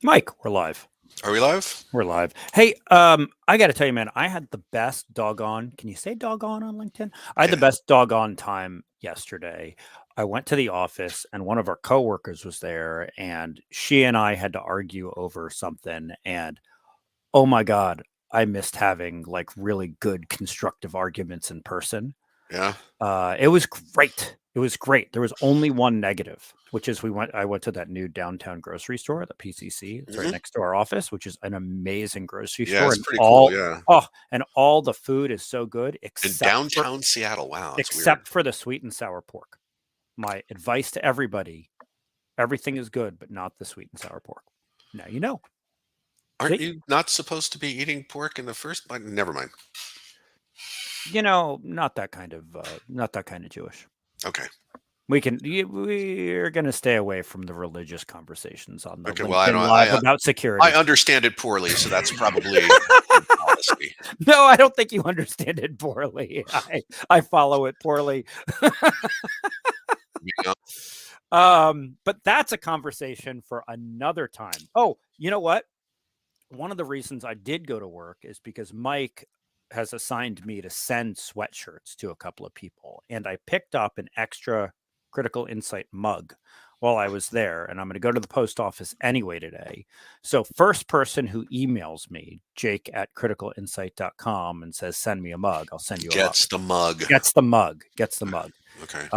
Mike, we're live. Are we live? We're live. Hey, I got to tell you, man, I had the best doggone. Can you say doggone on LinkedIn? I had the Can. best doggone time yesterday. I went to the office, and one of our coworkers was there, and she and I had to argue over something. And oh my god, I missed having like really good constructive arguments in person. Yeah. It was great. It was great. There was only one negative, which is I went to that new downtown grocery store, the PCC. It's right Hmm. next to our office, which is an amazing grocery Yeah, store, it's and pretty cool. Yeah. all the food is so good In downtown Seattle. Wow, it's weird. except for the sweet and sour pork. My advice to everybody, everything is good, but not the sweet and sour pork. Now you know. Aren't See? you not supposed to be eating pork in the first? Never mind. Not that kind of Jewish. Okay. We're going to stay away from the religious conversations on the Okay. Well, I LinkedIn don't. Live about I security. understand it poorly, so that's probably good policy. No, I don't think you understand it poorly. I follow it poorly. Yeah. But that's a conversation for another time. Oh, you know what? One of the reasons I did go to work is because Mike has assigned me to send sweatshirts to a couple of people, and I picked up an extra Critical Insight mug while I was there, and I'm going to go to the post office anyway today. So first person who emails me, Jake at criticalinsight.com, and says, send me a mug, I'll send you a mug. Gets the mug. Gets the mug. Gets the mug. Okay.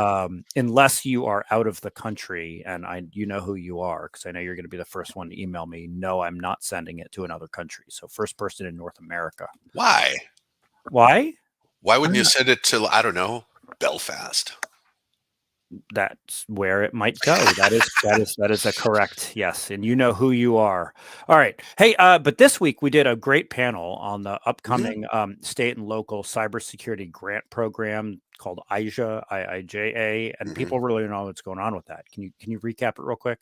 Unless you are out of the country, and you know who you are, because I know you're going to be the first one to email me. No, I'm not sending it to another country. So first person in North America. Why? Why? Why wouldn't you send it to, I don't know, Belfast? That's where it might go. That is a correct yes, and you know who you are. All right, hey, but this week we did a great panel on the upcoming state and local cybersecurity grant program called IIJA, and people really don't know what's going on with that. Can you recap it real quick?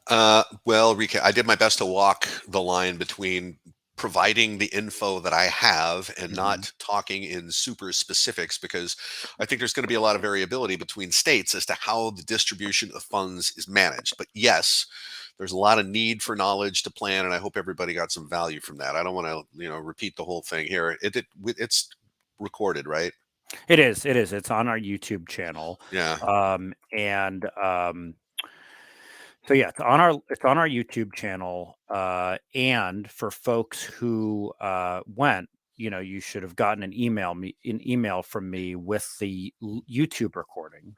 Well, I did my best to walk the line between providing the info that I have and not talking in super specifics, because I think there's going to be a lot of variability between states as to how the distribution of funds is managed. But yes, there's a lot of need for knowledge to plan, and I hope everybody got some value from that. I don't want to, repeat the whole thing here. It's recorded, right? It is. It's on our YouTube channel. Yeah. So yeah, it's on our YouTube channel. And for folks who went, you should have gotten an email from me with the YouTube recording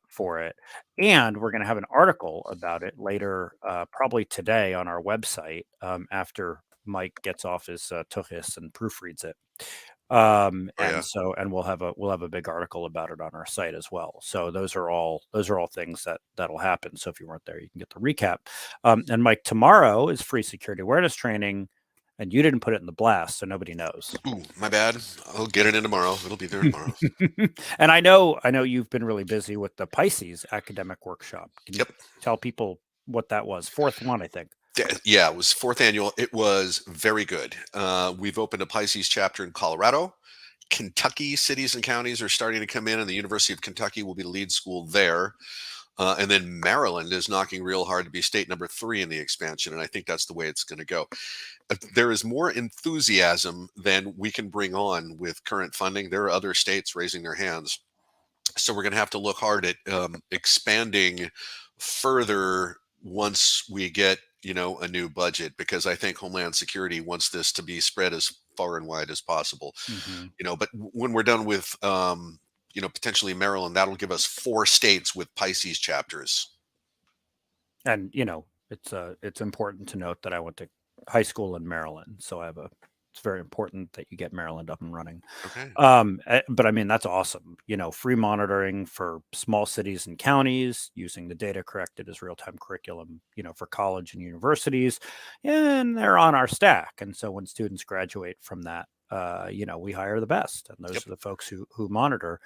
for it. And we're going to have an article about it later, probably today on our website, after Mike gets off his tuchus and proofreads it. And we'll have a big article about it on our site as well. So those are all things that'll happen. So if you weren't there, you can get the recap. And Mike, tomorrow is free security awareness training, and you didn't put it in the blast, so nobody knows. Ooh, my bad. I'll get it in tomorrow. It'll be there tomorrow. And I know you've been really busy with the Pisces academic workshop. Can you tell people what that was? Fourth one, I think. Yeah, it was fourth annual. It was very good. We've opened a Pisces chapter in Colorado. Kentucky cities and counties are starting to come in, and the University of Kentucky will be the lead school there. And then Maryland is knocking real hard to be state number 3 in the expansion, and I think that's the way it's going to go. There is more enthusiasm than we can bring on with current funding. There are other states raising their hands. So we're going to have to look hard at expanding further once we get a new budget, because I think Homeland Security wants this to be spread as far and wide as possible. But when we're done with potentially Maryland, that'll give us 4 states with Pisces chapters. And it's important to note that I went to high school in Maryland, so it's very important that you get Maryland up and running. Okay. But I mean, that's awesome. Free monitoring for small cities and counties using the data corrected as real-time curriculum, for college and universities, and they're on our stack. And so when students graduate from that, we hire the best, and those are the folks who monitor.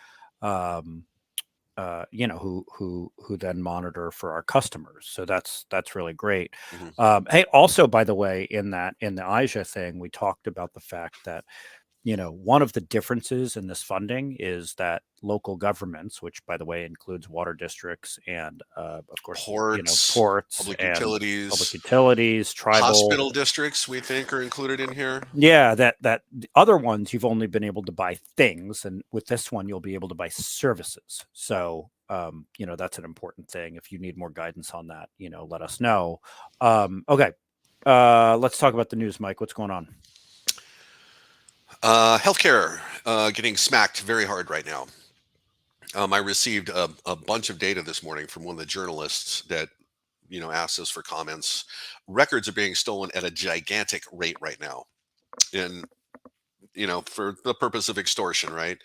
Who then monitor for our customers. So that's really great. Hey, also, by the way, in the IJA thing, we talked about the fact that one of the differences in this funding is that local governments, which by the way includes water districts and of course, Ports, ports public and public utilities, utilities, tribal. hospital districts, we think are included in here. Yeah, that the other ones you've only been able to buy things, and with this one you'll be able to buy services. So that's an important thing. If you need more guidance on that, let us know. Okay, let's talk about the news, Mike. What's going on? Healthcare getting smacked very hard right now. I received a bunch of data this morning from one of the journalists that asked us for comments. Records are being stolen at a gigantic rate right now, and for the purpose of extortion, right?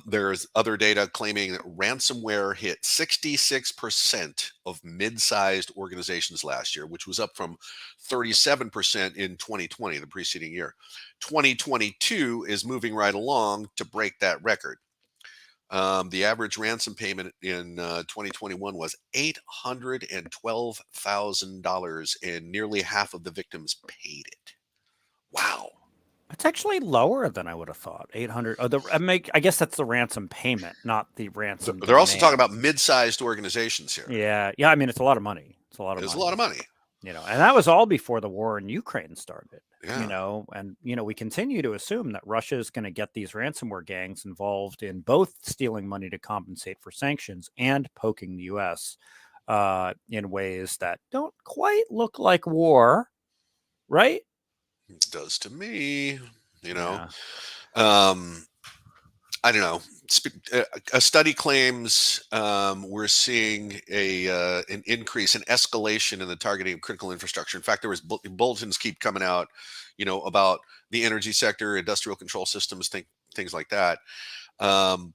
There's other data claiming that ransomware hit 66% of mid-sized organizations last year, which was up from 37% in 2020, the preceding year. 2022 is moving right along to break that record. The average ransom payment in 2021 was $812,000, and nearly half of the victims paid it. Wow. It's actually lower than I would have thought. 800. I guess that's the ransom payment, not the ransom They're also talking demand. about mid-sized organizations here. Yeah. I mean, it's a lot of money. It's a lot of It's a money. lot of money. And that was all before the war in Ukraine started. Yeah. And we continue to assume that Russia is going to get these ransomware gangs involved in both stealing money to compensate for sanctions and poking the U.S. In ways that don't quite look like war, right? It does to me, Yeah. I don't know. A study claims we're seeing an increase, an escalation in the targeting of critical infrastructure. In fact, there was bulletins keep coming out, about the energy sector, industrial control systems, things like that. In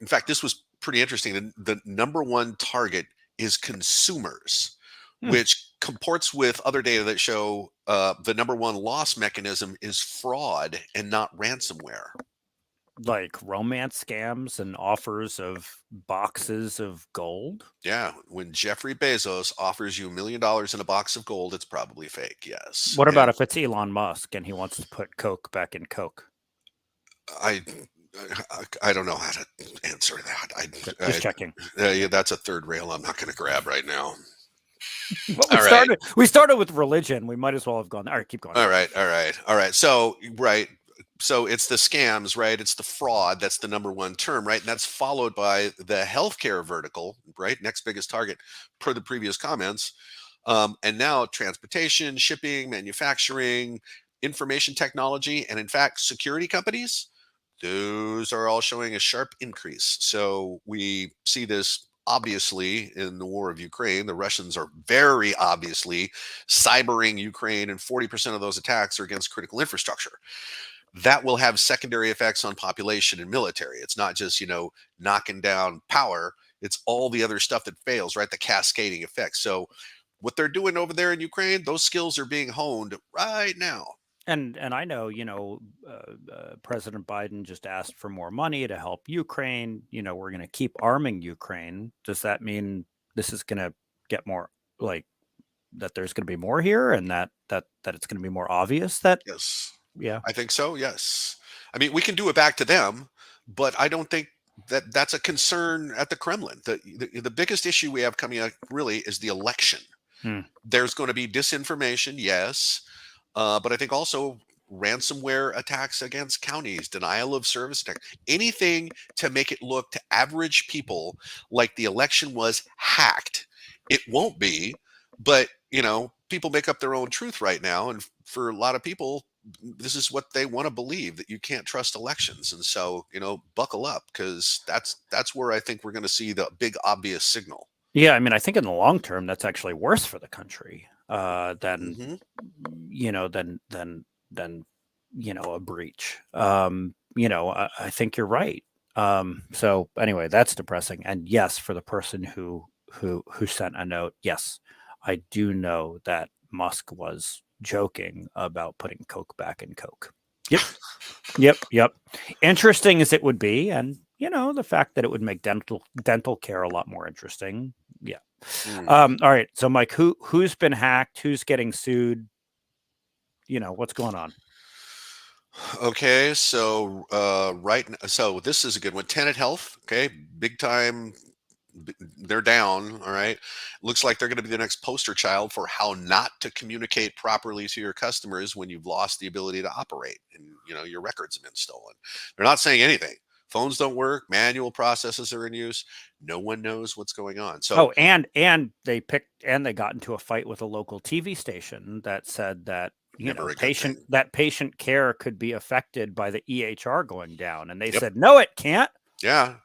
fact, this was pretty interesting. The number one target is consumers, Hmm. which comports with other data that show the number one loss mechanism is fraud and not ransomware. Like romance scams and offers of boxes of gold. Yeah, when Jeffrey Bezos offers you $1 million in a box of gold, it's probably fake. Yes, What about and if it's Elon Musk and he wants to put Coke back in Coke? I, I don't know how to answer that. Just checking. Yeah, that's a third rail I'm not going to grab right now. But All right. we started with religion. We might as well have gone. All right, keep going. All right. So, right. So it's the scams, right? It's the fraud. That's the number one term, right? And that's followed by the healthcare vertical, right? Next biggest target per the previous comments. And now transportation, shipping, manufacturing, information technology, and in fact, security companies, those are all showing a sharp increase. So we see this obviously in the war of Ukraine. The Russians are very obviously cybering Ukraine, and 40% of those attacks are against critical infrastructure. That will have secondary effects on population and military. It's not just, knocking down power, it's all the other stuff that fails, right? The cascading effects. So what they're doing over there in Ukraine, those skills are being honed right now. And I know, President Biden just asked for more money to help Ukraine. We're going to keep arming Ukraine. Does that mean this is going to get more, like, that there's going to be more here, and that it's going to be more obvious that? Yes. Yeah. I think so. Yes. I mean, we can do it back to them, but I don't think that that's a concern at the Kremlin. The biggest issue we have coming up really is the election. Hmm. There's going to be disinformation, yes, but I think also ransomware attacks against counties, denial of service attack, anything to make it look to average people like the election was hacked. It won't be, but people make up their own truth right now, and for a lot of people, this is what they want to believe, that you can't trust elections. And so, buckle up, because that's where I think we're going to see the big obvious signal. Yeah, I mean, I think in the long term, that's actually worse for the country than Hmm. than a breach. I think you're right. So anyway, that's depressing. And yes, for the person who sent a note, yes, I do know that Musk was joking about putting Coke back in Coke. Yep. Interesting as it would be, and the fact that it would make dental care a lot more interesting. Yeah. All right. So, Mike, who's been hacked? Who's getting sued? What's going on? Okay, so so this is a good one. Tenet Health, okay, big time. They're down. All right, looks like they're going to be the next poster child for how not to communicate properly to your customers when you've lost the ability to operate and your records have been stolen. They're not saying anything. Phones don't work. Manual processes are in use. No one knows what's going on. So Oh, and they got into a fight with a local TV station that said that, never a good patient thing. care could be affected by the EHR going down, and they Yep. said, "No, it can't." Yeah.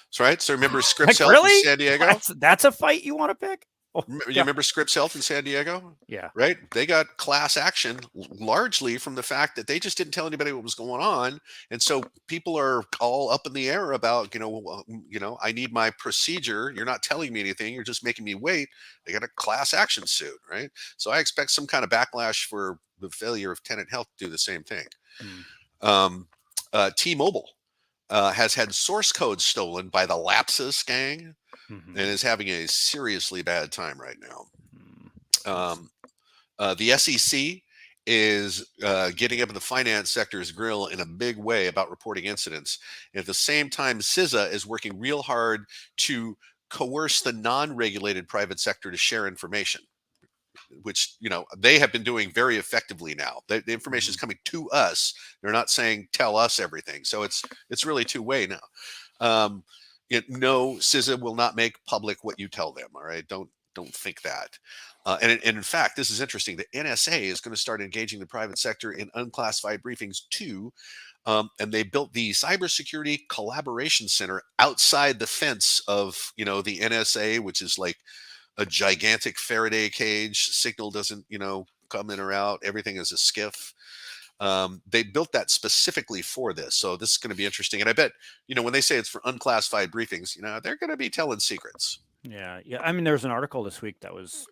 That's right. So remember Scripps Like, Health in really? San Diego? That's a fight you want to pick? Oh, You yeah, remember Scripps Health in San Diego? yeah. Right? They got class action largely from the fact that they just didn't tell anybody what was going on. And so people are all up in the air about, I need my procedure. You're not telling me anything. You're just making me wait. They got a class action suit, right? So I expect some kind of backlash for the failure of Tenet Health to do the same thing. Mm, Um, T-Mobile has had source code stolen by the Lapsus gang and mhm, is having a seriously bad time right now. mm. That's Um, the SEC is getting up in the finance sector's grill in a big way about reporting incidents. And at the same time, CISA is working real hard to coerce the non-regulated private sector to share information, which they have been doing very effectively now. The information is mhm, coming to us. They're not saying tell us everything. So it's really two-way now. Um, no, CISA will not make public what you tell them. All right, don't think that. And in fact, this is interesting. The NSA is going to start engaging the private sector in unclassified briefings too. And they built the Cybersecurity Collaboration Center outside the fence of the NSA, which is like a gigantic Faraday cage. Signal doesn't come in or out. Everything is a skiff. They built that specifically for this. So this is going to be interesting. And I bet, when they say it's for unclassified briefings, they're going to be telling secrets. yeah, yeah. I mean, there was an article this week that was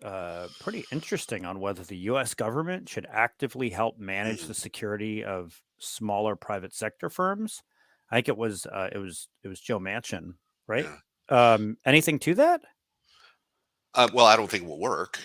pretty interesting on whether the U.S. government should actively help manage Mm, the security of smaller private sector firms. I think it was Joe Manchin, right? yeah. Anything to that? Well, I don't think it will work.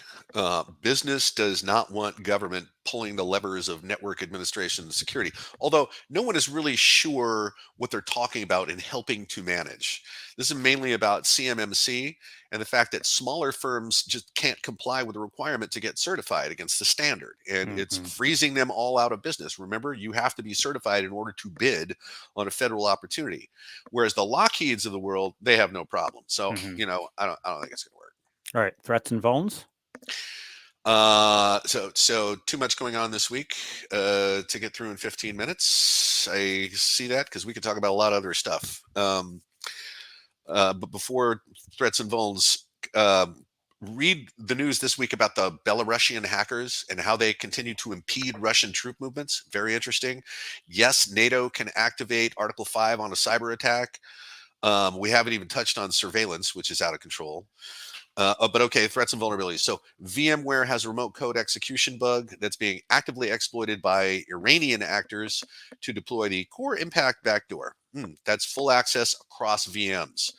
Business does not want government pulling the levers of network administration and security, although no one is really sure what they're talking about in helping to manage. This is mainly about CMMC and the fact that smaller firms just can't comply with the requirement to get certified against the standard, and it's Hmm. freezing them all out of business. Remember, you have to be certified in order to bid on a federal opportunity, whereas the Lockheeds of the world, they have no problem. So, Hmm. I don't think it's going to work. All right, threats and vulns. So too much going on this week to get through in 15 minutes. I see that because we could talk about a lot of other stuff. But before threats and vulns, read the news this week about the Belarusian hackers and how they continue to impede Russian troop movements. Very interesting. Yes, NATO can activate Article 5 on a cyber attack. We haven't even touched on surveillance, which is out of control. But okay, threats and vulnerabilities. So VMware has a remote code execution bug that's being actively exploited by Iranian actors to deploy the core impact backdoor. That's full access across VMs.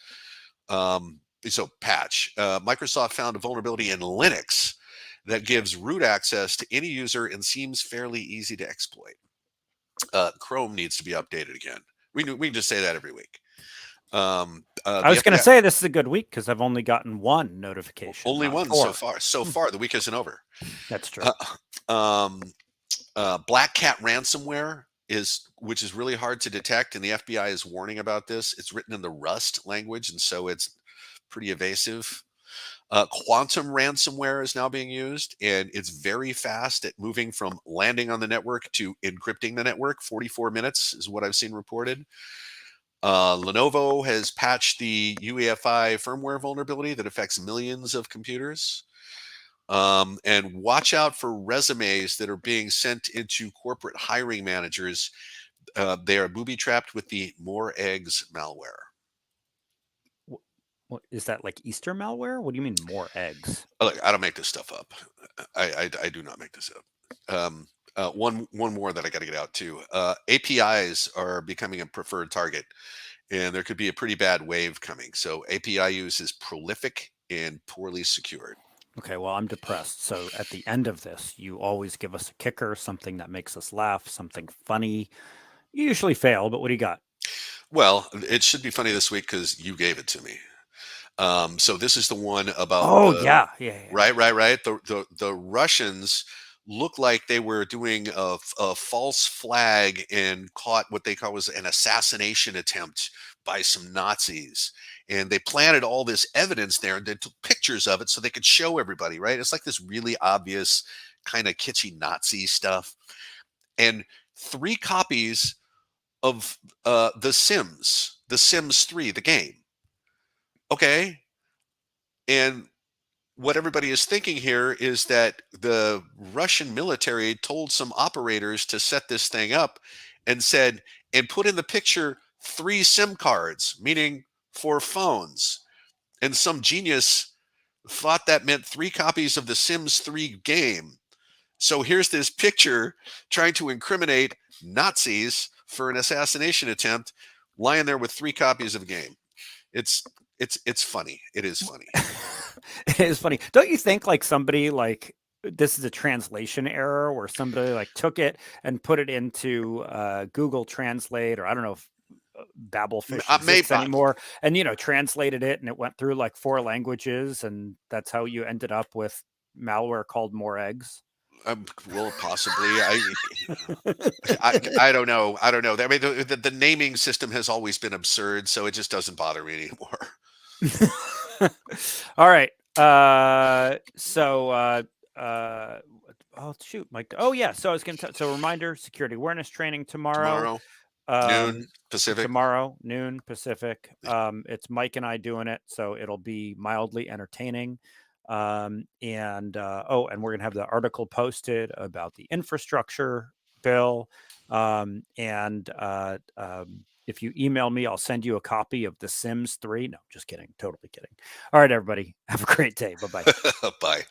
So patch. Microsoft found a vulnerability in Linux that gives root access to any user and seems fairly easy to exploit. Chrome needs to be updated again. We can just say that every week. I The was going to FBI, say this is a good week because I've only gotten one notification, only not one so four. far. So Hmm, far, the week isn't over. that's true. Uh, um, Black Cat ransomware which is really hard to detect, and the FBI is warning about this. It's written in the Rust language, and so it's pretty evasive. Quantum ransomware is now being used, and it's very fast at moving from landing on the network to encrypting the network. 44 minutes is what I've seen reported. Lenovo has patched the UEFI firmware vulnerability that affects millions of computers. And watch out for resumes that are being sent into corporate hiring managers. They are booby trapped with the More Eggs malware. What is that, like Easter malware? What do you mean more eggs? Look, I don't make this stuff up. I do not make this up. One more that I got to get out too. APIs are becoming a preferred target, and there could be a pretty bad wave coming. So API use is prolific and poorly secured. Okay, well, I'm depressed. So at the end of this, you always give us a kicker, something that makes us laugh, something funny. You usually fail, but what do you got? Well, it should be funny this week because you gave it to me. So this is the one about Oh, the yeah. Yeah. Yeah. right. The Russians looked like they were doing a false flag and caught what they call was an assassination attempt by some Nazis. And they planted all this evidence there and they took pictures of it so they could show everybody, right? It's like this really obvious kind of kitschy Nazi stuff. And three copies of The Sims 3, the game. Okay. And what everybody is thinking here is that the Russian military told some operators to set this thing up and said, and put in the picture three SIM cards, meaning for phones. And some genius thought that meant three copies of the Sims 3 game. So here's this picture trying to incriminate Nazis for an assassination attempt, lying there with three copies of the game. It's it's funny. It is funny. It is funny. Don't you think like somebody like this is a translation error where somebody like took it and put it into Google Translate, or I don't know if Babelfish Maybe exists anymore, and translated it and it went through like four languages, and that's how you ended up with malware called More Eggs. well, possibly. I don't know. I don't know. I mean, the naming system has always been absurd, so it just doesn't bother me anymore. All right. Uh, oh shoot, Mike. Oh yeah. So I was gonna. So reminder: security awareness training tomorrow. Tomorrow, noon Um, Pacific. tomorrow noon Pacific. It's Mike and I doing it, so it'll be mildly entertaining. And we're gonna have the article posted about the infrastructure bill. If you email me, I'll send you a copy of The Sims 3. No, just kidding. Totally kidding. All right, everybody. Have a great day. Bye bye. Bye.